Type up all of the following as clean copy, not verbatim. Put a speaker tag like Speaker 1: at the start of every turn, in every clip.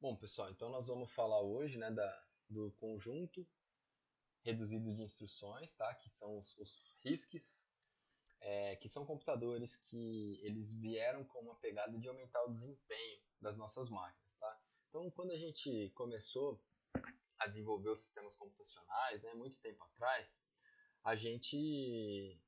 Speaker 1: Bom, pessoal, então nós vamos falar hoje, né, do conjunto reduzido de instruções, tá? Que são os RISCs, que são computadores que eles vieram com uma pegada de aumentar o desempenho das nossas máquinas, tá? Então, quando a gente começou a desenvolver os sistemas computacionais, né, muito tempo atrás, a gente,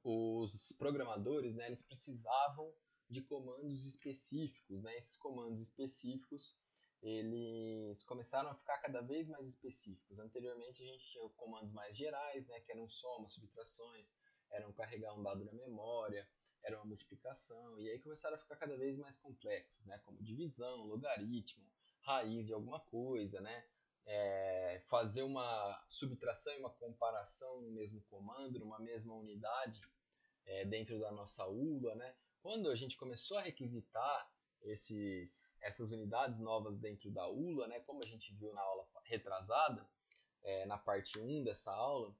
Speaker 1: os programadores, né, eles precisavam de comandos específicos, né? Esses comandos específicos eles começaram a ficar cada vez mais específicos. Anteriormente a gente tinha comandos mais gerais, né, que eram somas, subtrações, eram carregar um dado na memória, era uma multiplicação, e aí começaram a ficar cada vez mais complexos, né, como divisão, logaritmo, raiz de alguma coisa, né, fazer uma subtração e uma comparação no mesmo comando, numa mesma unidade, dentro da nossa ULA, né? Quando a gente começou a requisitar essas unidades novas dentro da ULA, né? Como a gente viu na aula retrasada, na parte 1 dessa aula,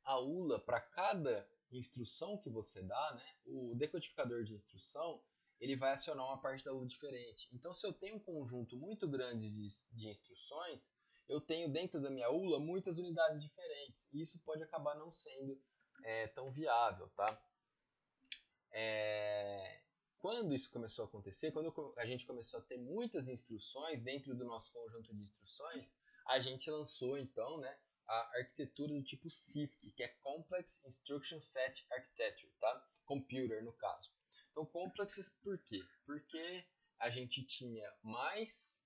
Speaker 1: a ULA, para cada instrução que você dá, né? O decodificador de instrução, ele vai acionar uma parte da ULA diferente. Então, se eu tenho um conjunto muito grande de instruções, eu tenho dentro da minha ULA muitas unidades diferentes. E isso pode acabar não sendo tão viável, tá? Quando isso começou a acontecer, quando a gente começou a ter muitas instruções dentro do nosso conjunto de instruções, a gente lançou então, né, a arquitetura do tipo CISC, que é Complex Instruction Set Architecture, tá? Computer no caso. Então complexes por quê? Porque a gente tinha mais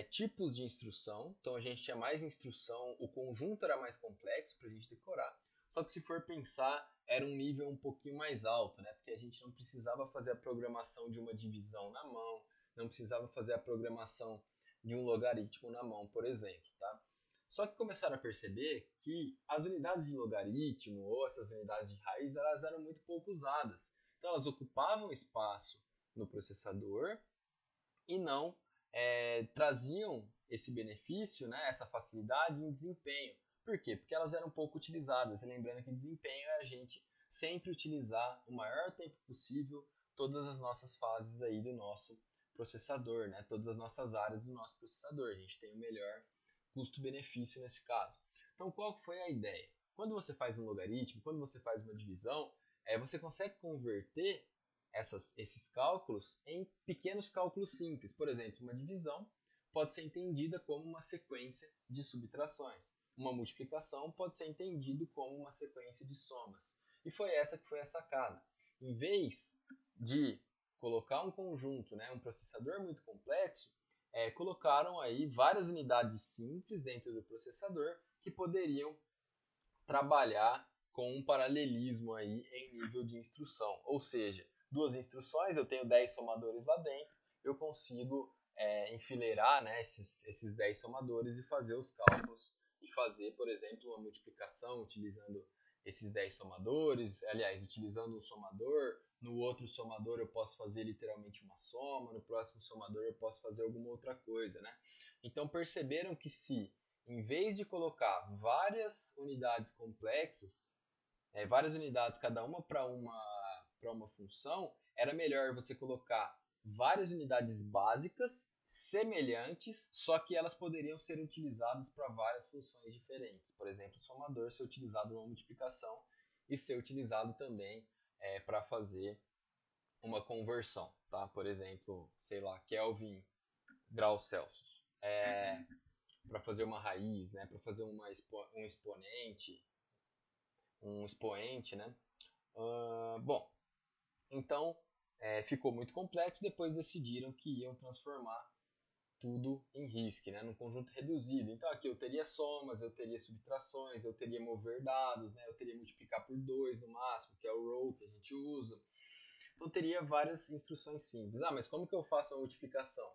Speaker 1: tipos de instrução, então a gente tinha mais instrução, o conjunto era mais complexo para a gente decorar, só que se for pensar, era um nível um pouquinho mais alto, né? Porque a gente não precisava fazer a programação de uma divisão na mão, não precisava fazer a programação de um logaritmo na mão, por exemplo, tá? Só que começaram a perceber que as unidades de logaritmo ou essas unidades de raiz, elas eram muito pouco usadas. Então elas ocupavam espaço no processador e não traziam esse benefício, né, essa facilidade em desempenho. Por quê? Porque elas eram pouco utilizadas. E lembrando que desempenho é a gente sempre utilizar o maior tempo possível todas as nossas fases aí do nosso processador, né? Todas as nossas áreas do nosso processador. A gente tem o melhor custo-benefício nesse caso. Então, qual foi a ideia? Quando você faz um logaritmo, quando você faz uma divisão, você consegue converter esses cálculos em pequenos cálculos simples. Por exemplo, uma divisão pode ser entendida como uma sequência de subtrações. Uma multiplicação pode ser entendido como uma sequência de somas. E foi essa que foi a sacada. Em vez de colocar um conjunto, né, um processador muito complexo, colocaram aí várias unidades simples dentro do processador que poderiam trabalhar com um paralelismo aí em nível de instrução. Ou seja, duas instruções, eu tenho 10 somadores lá dentro, eu consigo enfileirar, né, esses 10 somadores e fazer os cálculos e fazer, por exemplo, uma multiplicação utilizando esses 10 somadores, aliás, utilizando um somador, no outro somador eu posso fazer literalmente uma soma, no próximo somador eu posso fazer alguma outra coisa, né? Então perceberam que se em vez de colocar várias unidades complexas, várias unidades cada uma para uma função, era melhor você colocar várias unidades básicas semelhantes, só que elas poderiam ser utilizadas para várias funções diferentes. Por exemplo, o somador ser utilizado numa multiplicação e ser utilizado também para fazer uma conversão, tá? Por exemplo, sei lá, Kelvin, graus Celsius. Para fazer uma raiz, né? Para fazer um expoente, né? Bom, então ficou muito complexo. Depois decidiram que iam transformar tudo em RISC, né? Num conjunto reduzido. Então aqui eu teria somas, eu teria subtrações, eu teria mover dados, né? Eu teria multiplicar por 2 no máximo, que é o row que a gente usa. Então teria várias instruções simples. Ah, mas como que eu faço a multiplicação?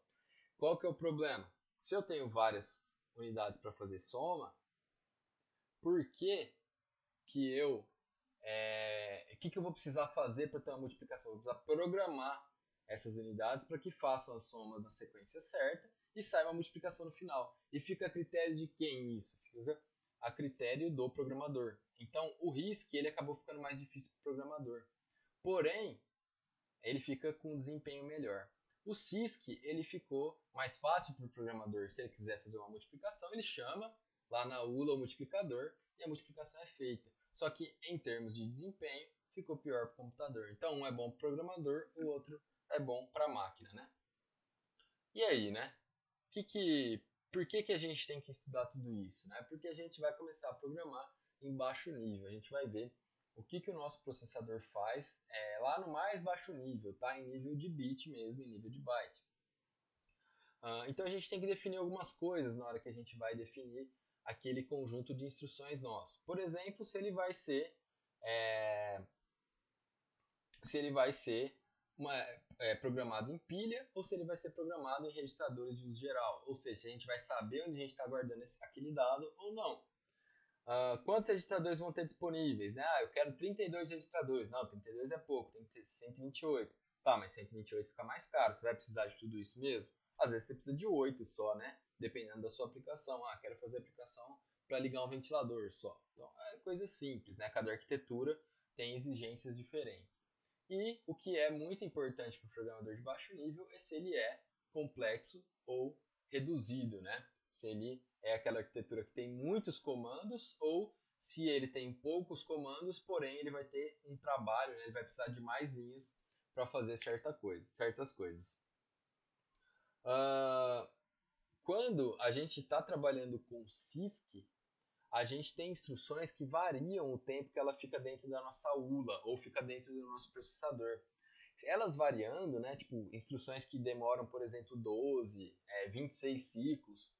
Speaker 1: Qual que é o problema? Se eu tenho várias unidades para fazer soma, por que que eu que eu vou precisar fazer para ter uma multiplicação? Eu vou precisar programar essas unidades para que façam a soma na sequência certa e saia uma multiplicação no final. E fica a critério de quem isso? Fica a critério do programador. Então, o RISC ele acabou ficando mais difícil para o programador. Porém, ele fica com um desempenho melhor. O Sysc ele ficou mais fácil para o programador. Se ele quiser fazer uma multiplicação, ele chama lá na ULA o multiplicador e a multiplicação é feita. Só que em termos de desempenho, ficou pior para o computador. Então um é bom para o programador, o outro é bom para a máquina, né? E aí, né? Por que a gente tem que estudar tudo isso? Né? Porque a gente vai começar a programar em baixo nível. A gente vai ver o que o nosso processador faz lá no mais baixo nível, tá? Em nível de bit mesmo, em nível de byte. Então a gente tem que definir algumas coisas na hora que a gente vai definir aquele conjunto de instruções nosso. Por exemplo, se ele vai ser programado em pilha ou se ele vai ser programado em registradores de uso geral. Ou seja, se a gente vai saber onde a gente está guardando aquele dado ou não. Quantos registradores vão ter disponíveis? Né? Eu quero 32 registradores. Não, 32 é pouco, tem que ter 128. Tá, mas 128 fica mais caro. Você vai precisar de tudo isso mesmo? Às vezes você precisa de 8 só, né? Dependendo da sua aplicação. Quero fazer aplicação para ligar um ventilador só. Então, é coisa simples, né? Cada arquitetura tem exigências diferentes. E o que é muito importante para o programador de baixo nível é se ele é complexo ou reduzido, né? Se ele é aquela arquitetura que tem muitos comandos ou se ele tem poucos comandos, porém ele vai ter um trabalho, né? Ele vai precisar de mais linhas para fazer certas coisas. Quando a gente está trabalhando com Sysc, a gente tem instruções que variam o tempo que ela fica dentro da nossa ULA ou fica dentro do nosso processador. Elas variando, né, tipo instruções que demoram, por exemplo, 12, 26 ciclos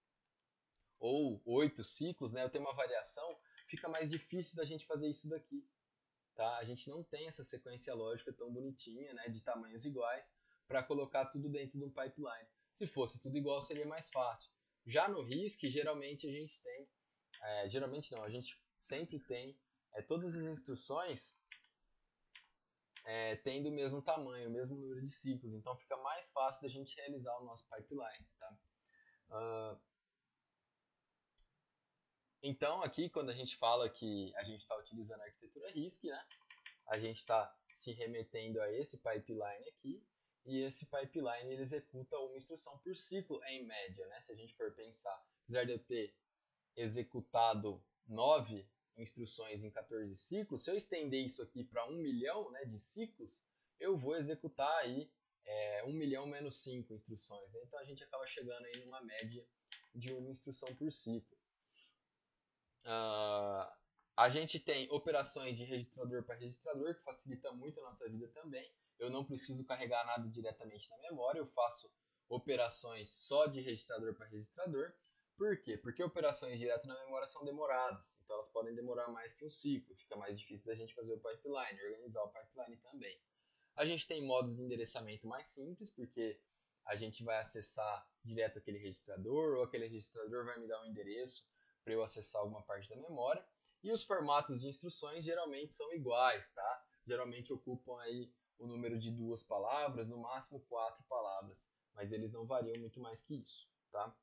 Speaker 1: ou 8 ciclos, né, eu tenho uma variação, fica mais difícil da gente fazer isso daqui. Tá? A gente não tem essa sequência lógica tão bonitinha, né, de tamanhos iguais, para colocar tudo dentro de um pipeline. Se fosse tudo igual, seria mais fácil. Já no RISC, geralmente a gente tem geralmente não, a gente sempre tem todas as instruções tendo o mesmo tamanho, o mesmo número de ciclos, então fica mais fácil da gente realizar o nosso pipeline. Tá? Então aqui quando a gente fala que a gente está utilizando a arquitetura RISC, né, a gente está se remetendo a esse pipeline aqui, e esse pipeline ele executa uma instrução por ciclo em média. Né? Se a gente for pensar, apesar de eu ter executado 9 instruções em 14 ciclos, se eu estender isso aqui para 1 milhão, né, de ciclos, eu vou executar aí 1 milhão menos 5 instruções. Né? Então a gente acaba chegando aí numa média de uma instrução por ciclo. A gente tem operações de registrador para registrador, que facilita muito a nossa vida também. Eu não preciso carregar nada diretamente na memória, eu faço operações só de registrador para registrador. Por quê? Porque operações direto na memória são demoradas, então elas podem demorar mais que um ciclo, fica mais difícil da gente fazer o pipeline, organizar o pipeline também. A gente tem modos de endereçamento mais simples, porque a gente vai acessar direto aquele registrador, ou aquele registrador vai me dar um endereço para eu acessar alguma parte da memória. E os formatos de instruções geralmente são iguais, tá? Geralmente ocupam aí o número de 2 palavras, no máximo 4 palavras, mas eles não variam muito mais que isso, tá?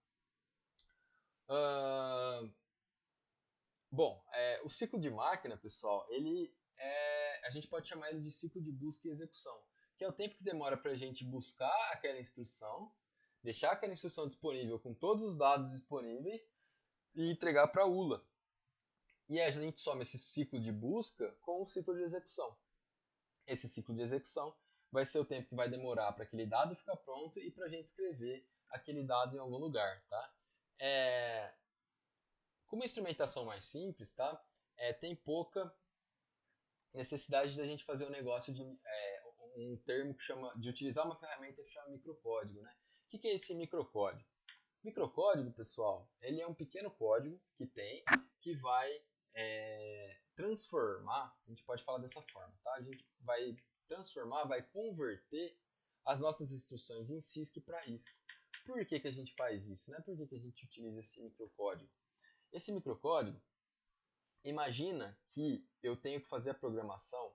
Speaker 1: Bom, o ciclo de máquina, pessoal, a gente pode chamar ele de ciclo de busca e execução, que é o tempo que demora para a gente buscar aquela instrução, deixar aquela instrução disponível com todos os dados disponíveis e entregar para a ULA. E a gente soma esse ciclo de busca com o ciclo de execução. Esse ciclo de execução vai ser o tempo que vai demorar para aquele dado ficar pronto e para a gente escrever aquele dado em algum lugar, tá? Com uma instrumentação mais simples, tá? Tem pouca necessidade de a gente fazer um negócio de um termo que chama de utilizar uma ferramenta que chama microcódigo, né? O que é esse microcódigo? Microcódigo, pessoal, ele é um pequeno código que vai transformar, a gente pode falar dessa forma, tá? A gente vai transformar, vai converter as nossas instruções em Sysc para RISC. Por que a gente faz isso? Né? Por que a gente utiliza esse microcódigo? Esse microcódigo, imagina que eu tenho que fazer a programação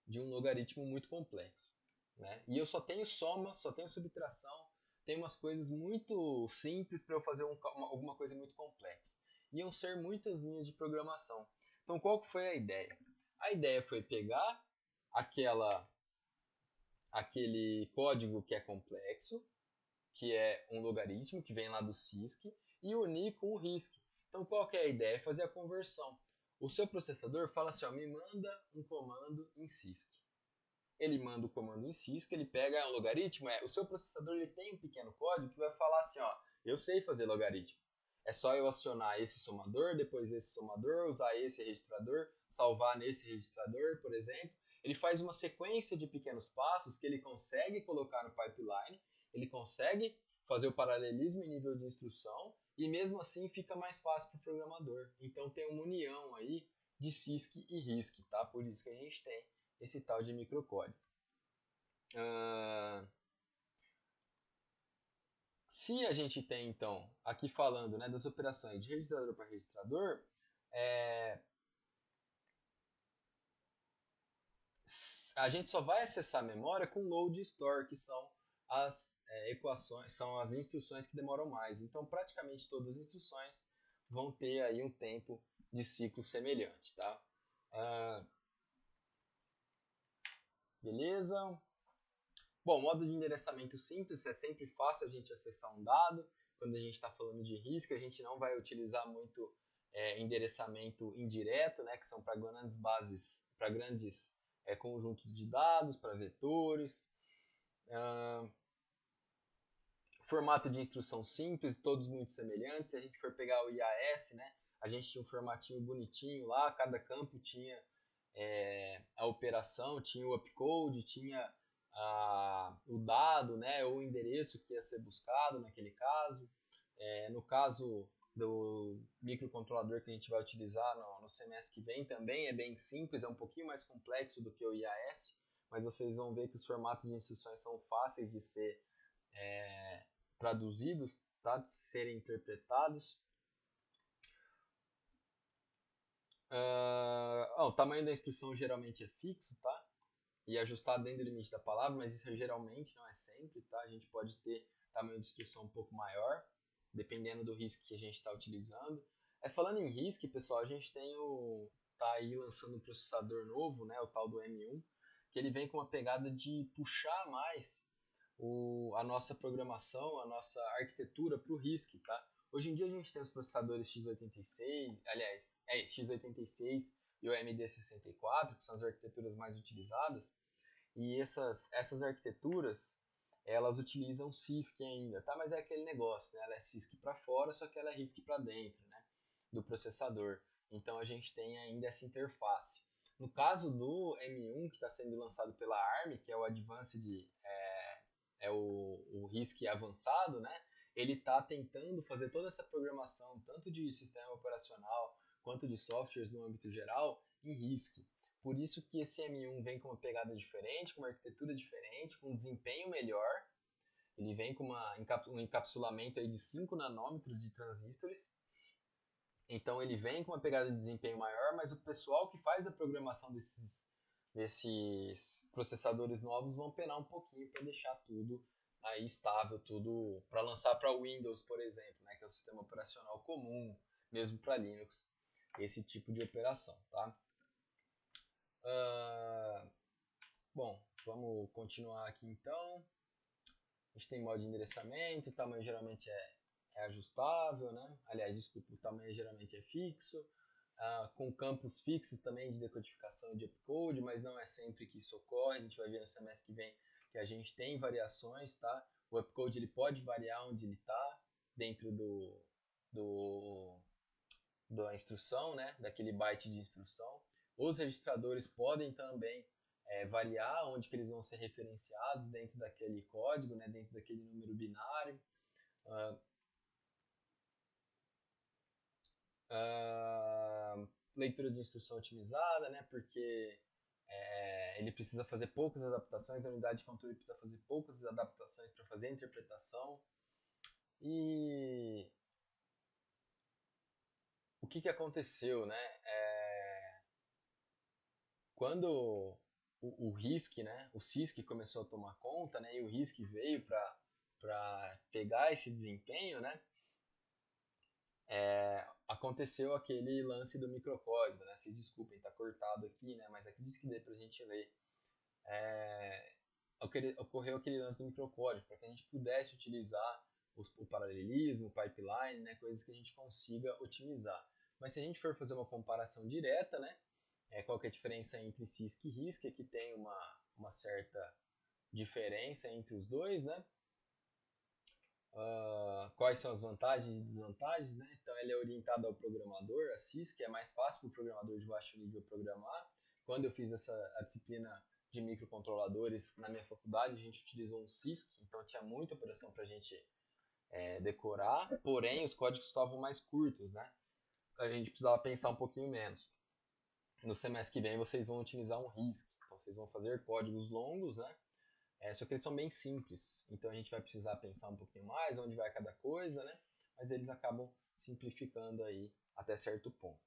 Speaker 1: de um logaritmo muito complexo. Né? E eu só tenho soma, só tenho subtração, tem umas coisas muito simples para eu fazer alguma coisa muito complexa. Iam ser muitas linhas de programação. Então qual que foi a ideia? A ideia foi pegar aquela aquele código que é complexo, que é um logaritmo que vem lá do CISC, e unir com o RISC. Então qual que é a ideia? É fazer a conversão. O seu processador fala assim, ó, me manda um comando em CISC. Ele manda o comando em CISC, ele pega um logaritmo, o seu processador ele tem um pequeno código que vai falar assim, ó, eu sei fazer logaritmo. É só eu acionar esse somador, depois esse somador, usar esse registrador, salvar nesse registrador, por exemplo. Ele faz uma sequência de pequenos passos que ele consegue colocar no pipeline, ele consegue fazer o paralelismo em nível de instrução e mesmo assim fica mais fácil para o programador. Então tem uma união aí de CISC e RISC, tá? Por isso que a gente tem esse tal de microcódigo. Se a gente tem, então, aqui falando, né, das operações de registrador para registrador, a gente só vai acessar a memória com load e store, que são as equações, são as instruções que demoram mais. Então, praticamente todas as instruções vão ter aí um tempo de ciclo semelhante, tá? Beleza? Bom, modo de endereçamento simples, é sempre fácil a gente acessar um dado. Quando a gente está falando de RISC, a gente não vai utilizar muito endereçamento indireto, né, que são para grandes bases, para grandes conjuntos de dados, para vetores. Formato de instrução simples, todos muito semelhantes. Se a gente for pegar o IAS, né, a gente tinha um formatinho bonitinho lá, cada campo tinha a operação, tinha o upcode, tinha o dado, né, ou o endereço que ia ser buscado naquele caso. No caso do microcontrolador que a gente vai utilizar no semestre que vem também é bem simples, é um pouquinho mais complexo do que o IAS, mas vocês vão ver que os formatos de instruções são fáceis de ser traduzidos, tá? De serem interpretados. O tamanho da instrução geralmente é fixo, tá? E ajustado dentro do limite da palavra, mas isso geralmente não é sempre, tá? A gente pode ter tamanho de instrução um pouco maior, dependendo do RISC que a gente está utilizando. Falando em RISC, pessoal, a gente tem tá aí lançando um processador novo, né? O tal do M1, que ele vem com uma pegada de puxar mais a nossa programação, a nossa arquitetura para o RISC, tá? Hoje em dia a gente tem os processadores x86, aliás, x86 e o AMD64, que são as arquiteturas mais utilizadas, e essas arquiteturas, elas utilizam CISC ainda, tá? Mas é aquele negócio, né? Ela é CISC para fora, só que ela é RISC para dentro, né? Do processador. Então a gente tem ainda essa interface. No caso do M1, que está sendo lançado pela ARM, que é o Advanced, o RISC avançado, né? Ele está tentando fazer toda essa programação, tanto de sistema operacional quanto de softwares no âmbito geral, em RISC. Por isso que esse M1 vem com uma pegada diferente, com uma arquitetura diferente, com um desempenho melhor. Ele vem com um encapsulamento aí de 5 nanômetros de transistores. Então ele vem com uma pegada de desempenho maior, mas o pessoal que faz a programação desses processadores novos vão penar um pouquinho para deixar tudo aí estável, tudo para lançar para Windows, por exemplo, né, que é o sistema operacional comum, mesmo para Linux, esse tipo de operação, tá? Bom, vamos continuar aqui então. A gente tem modo de endereçamento, o tamanho geralmente é ajustável, né? Aliás, desculpa, o tamanho geralmente é fixo, com campos fixos também de decodificação de upcode, mas não é sempre que isso ocorre. A gente vai ver no semestre que vem que a gente tem variações, tá? O upcode ele pode variar onde ele está dentro da instrução, né? Daquele byte de instrução. Os registradores podem também variar onde que eles vão ser referenciados dentro daquele código, né? Dentro daquele número binário. Leitura de instrução otimizada, né? Porque ele precisa fazer poucas adaptações, a unidade de controle precisa fazer poucas adaptações para fazer a interpretação. E o que aconteceu, né? Quando o RISC, né? O CISC começou a tomar conta, né? E o RISC veio para pegar esse desempenho, né? Aconteceu aquele lance do microcódigo, né? Se desculpem, tá cortado aqui, né? Mas acredito que dê pra gente ler. ocorreu aquele lance do microcódigo, para que a gente pudesse utilizar o paralelismo, o pipeline, né, coisas que a gente consiga otimizar. Mas se a gente for fazer uma comparação direta, né, qual que é a diferença entre CISC e RISC? Aqui tem uma certa diferença entre os dois, né? Quais são as vantagens e desvantagens, né? Então ele é orientado ao programador, a CISC, é mais fácil para o programador de baixo nível programar. Quando eu fiz a disciplina de microcontroladores na minha faculdade, a gente utilizou um CISC, então tinha muita operação para a gente decorar, porém os códigos estavam mais curtos, né? A gente precisava pensar um pouquinho menos. No semestre que vem vocês vão utilizar um RISC, então vocês vão fazer códigos longos, né? Só que eles são bem simples, então a gente vai precisar pensar um pouquinho mais onde vai cada coisa, né? Mas eles acabam simplificando aí até certo ponto.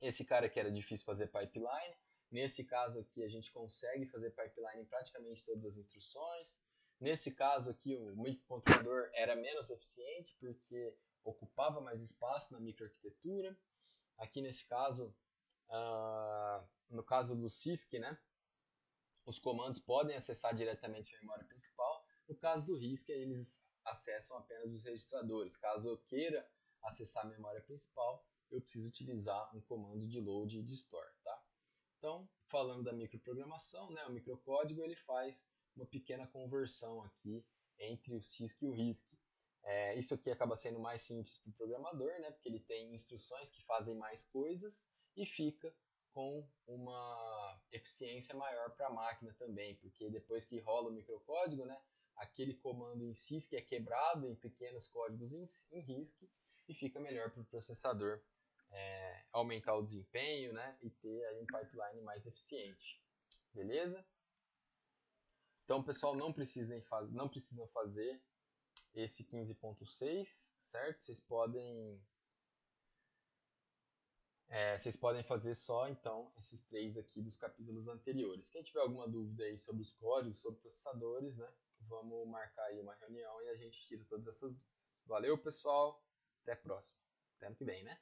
Speaker 1: Esse cara que era difícil fazer pipeline, nesse caso aqui a gente consegue fazer pipeline em praticamente todas as instruções. Nesse caso aqui o microcontrolador era menos eficiente porque ocupava mais espaço na microarquitetura. Aqui nesse caso, no caso do CISC, né? Os comandos podem acessar diretamente a memória principal. No caso do RISC, eles acessam apenas os registradores. Caso eu queira acessar a memória principal, eu preciso utilizar um comando de load e de store. Tá? Então, falando da microprogramação, né, o microcódigo ele faz uma pequena conversão aqui entre o CISC e o RISC. Isso aqui acaba sendo mais simples para o programador, né, porque ele tem instruções que fazem mais coisas e fica com uma eficiência maior para a máquina também, porque depois que rola o microcódigo, né, aquele comando em CISC é quebrado em pequenos códigos em RISC e fica melhor para o processador aumentar o desempenho, né, e ter aí um pipeline mais eficiente. Beleza? Então, pessoal, não precisam fazer esse 15.6, certo? Vocês podem fazer só, então, esses 3 aqui dos capítulos anteriores. Quem tiver alguma dúvida aí sobre os códigos, sobre processadores, né? Vamos marcar aí uma reunião e a gente tira todas essas dúvidas. Valeu, pessoal. Até a próxima. Até ano que vem, né?